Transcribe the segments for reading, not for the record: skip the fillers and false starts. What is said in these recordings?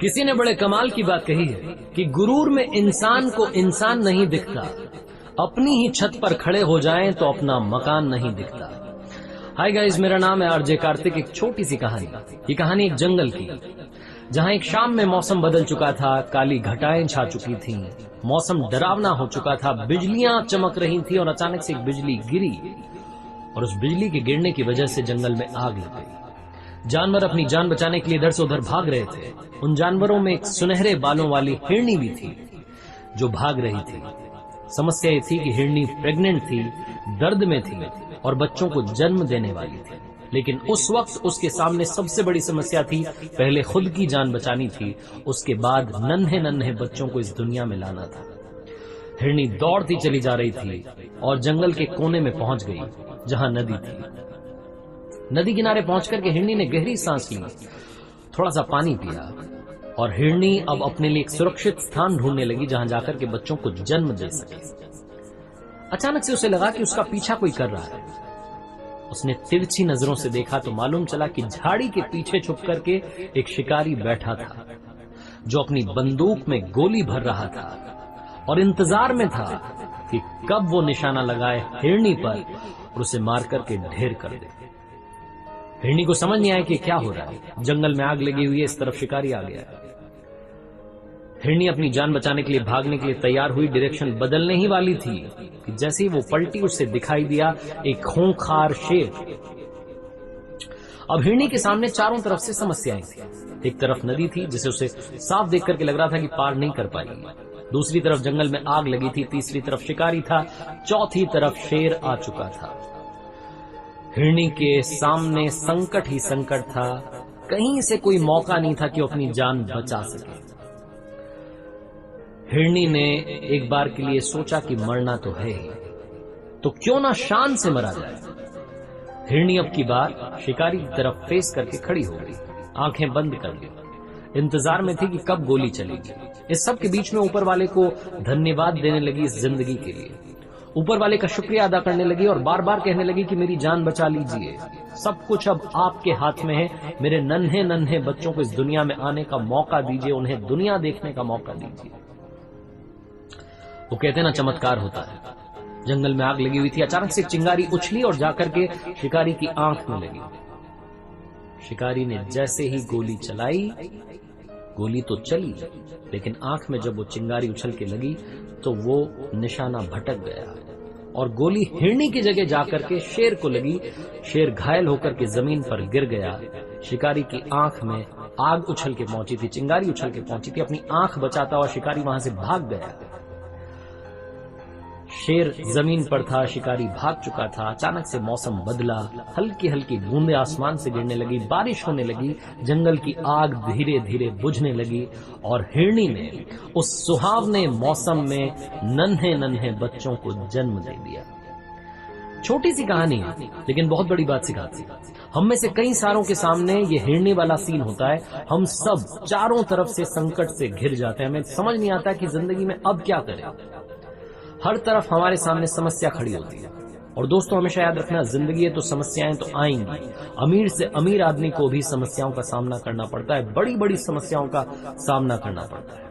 किसी ने बड़े कमाल की बात कही है कि गुरूर में इंसान को इंसान नहीं दिखता, अपनी ही छत पर खड़े हो जाएं तो अपना मकान नहीं दिखता। हाय गाइस, मेरा नाम है आरजे कार्तिक। एक छोटी सी कहानी। ये कहानी एक जंगल की, जहां एक शाम में मौसम बदल चुका था, काली घटाएं छा चुकी थीं, मौसम डरावना हो चुका था, बिजलियां चमक रही थी और अचानक से एक बिजली गिरी और उस बिजली के गिरने की वजह से जंगल में आग लग गई। जानवर अपनी जान बचाने के लिए इधर से उधर भाग रहे थे। उन जानवरों में एक सुनहरे बालों वाली हिरनी भी थी जो भाग रही थी। समस्या ये थी कि हिरनी प्रेग्नेंट थी, दर्द में थी और बच्चों को जन्म देने वाली थी। लेकिन उस वक्त उसके सामने सबसे बड़ी समस्या थी, पहले खुद की जान बचानी थी, उसके बाद नन्हे नन्हे बच्चों को इस दुनिया में लाना था। हिरनी दौड़ती चली जा रही थी और जंगल के कोने में पहुंच गई जहां नदी थी। नदी किनारे पहुंचकर के हिरनी ने गहरी सांस ली, थोड़ा सा पानी पिया और हिरनी अब अपने लिए एक सुरक्षित स्थान ढूंढने लगी जहां जाकर के बच्चों को जन्म दे सके। अचानक से उसे लगा कि उसका पीछा कोई कर रहा है। उसने तिरछी नजरों से देखा तो मालूम चला कि झाड़ी के पीछे छुप करके एक शिकारी बैठा था जो अपनी बंदूक में गोली भर रहा था और इंतजार में था कि कब वो निशाना लगाए हिरनी पर और उसे मार करके ढेर कर दे। हिरनी को समझ नहीं आया कि क्या हो रहा है। जंगल में आग लगी हुई है, इस तरफ शिकारी आ गया है। हिरनी अपनी जान बचाने के लिए भागने के लिए तैयार हुई, डायरेक्शन बदलने ही वाली थी कि जैसे ही वो पलटी उसे दिखाई दिया एक खूंखार शेर। अब हिरनी के सामने चारों तरफ से समस्याएं थी। एक तरफ नदी थी जिसे उसे साफ देख करके लग रहा था कि पार नहीं कर पाएगी, दूसरी तरफ जंगल में आग लगी थी, तीसरी तरफ शिकारी था, चौथी तरफ शेर आ चुका था। हिरनी के सामने संकट ही संकट था, कहीं से कोई मौका नहीं था कि वो अपनी जान बचा सके। हिरनी ने एक बार के लिए सोचा कि मरना तो है ही, तो क्यों ना शान से मरा जाए। हिरनी अब की बार शिकारी की तरफ फेस करके खड़ी हो गई, आंखें बंद कर ली, इंतजार में थी कि कब गोली चलेगी। इस सब के बीच में ऊपर वाले को धन्यवाद देने लगी इस जिंदगी के लिए, ऊपर वाले का शुक्रिया अदा करने लगी और बार बार कहने लगी कि मेरी जान बचा लीजिए, सब कुछ अब आपके हाथ में है, मेरे नन्हे नन्हे बच्चों को इस दुनिया में आने का मौका दीजिए, उन्हें दुनिया देखने का मौका दीजिए। वो कहते ना, चमत्कार होता है। जंगल में आग लगी हुई थी, अचानक से चिंगारी उछली और जाकर के शिकारी की आंख में लगी। शिकारी ने जैसे ही गोली चलाई, गोली तो चली लेकिन आंख में जब वो चिंगारी उछल के लगी तो वो निशाना भटक गया और गोली हिरनी की जगह जाकर के शेर को लगी। शेर घायल होकर के जमीन पर गिर गया। शिकारी की आंख में आग उछल के पहुंची थी, चिंगारी उछल के पहुंची थी, अपनी आंख बचाता हुआ शिकारी वहां से भाग गया। शेर जमीन पर था, शिकारी भाग चुका था। अचानक से मौसम बदला, हल्की हल्की बूंदें आसमान से गिरने लगी, बारिश होने लगी, जंगल की आग धीरे धीरे बुझने लगी और हिरनी ने उस सुहावने मौसम में नन्हे नन्हे बच्चों को जन्म दे दिया। छोटी सी कहानी है लेकिन बहुत बड़ी बात सिखाती है। हम में से कई सारों के सामने ये हिरनी वाला सीन होता है, हम सब चारों तरफ से संकट से घिर जाते हैं, हमें समझ नहीं आता कि जिंदगी में अब क्या करें। हर तरफ हमारे सामने समस्या खड़ी होती है और दोस्तों हमेशा याद रखना, जिंदगी है तो समस्याएं तो आएंगी। अमीर से अमीर आदमी को भी समस्याओं का सामना करना पड़ता है, बड़ी बड़ी समस्याओं का सामना करना पड़ता है।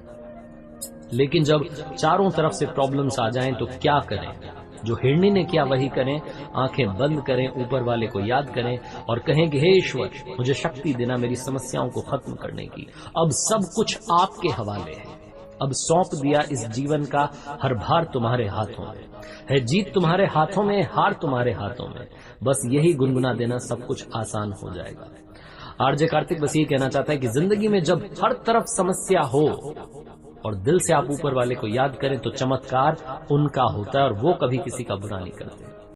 लेकिन जब चारों तरफ से प्रॉब्लम्स आ जाएं तो क्या करें? जो हिरनी ने किया वही करें, आंखें बंद करें, ऊपर वाले को याद करें और कहें कि हे ईश्वर, मुझे शक्ति देना मेरी समस्याओं को खत्म करने की। अब सब कुछ आपके हवाले है, अब सौंप दिया इस जीवन का हर भार तुम्हारे हाथों में है, जीत तुम्हारे हाथों में, हार तुम्हारे हाथों में। बस यही गुनगुना देना, सब कुछ आसान हो जाएगा। आरजे कार्तिक बस ये कहना चाहता है कि जिंदगी में जब हर तरफ समस्या हो और दिल से आप ऊपर वाले को याद करें तो चमत्कार उनका होता है और वो कभी किसी का बुरा नहीं करते।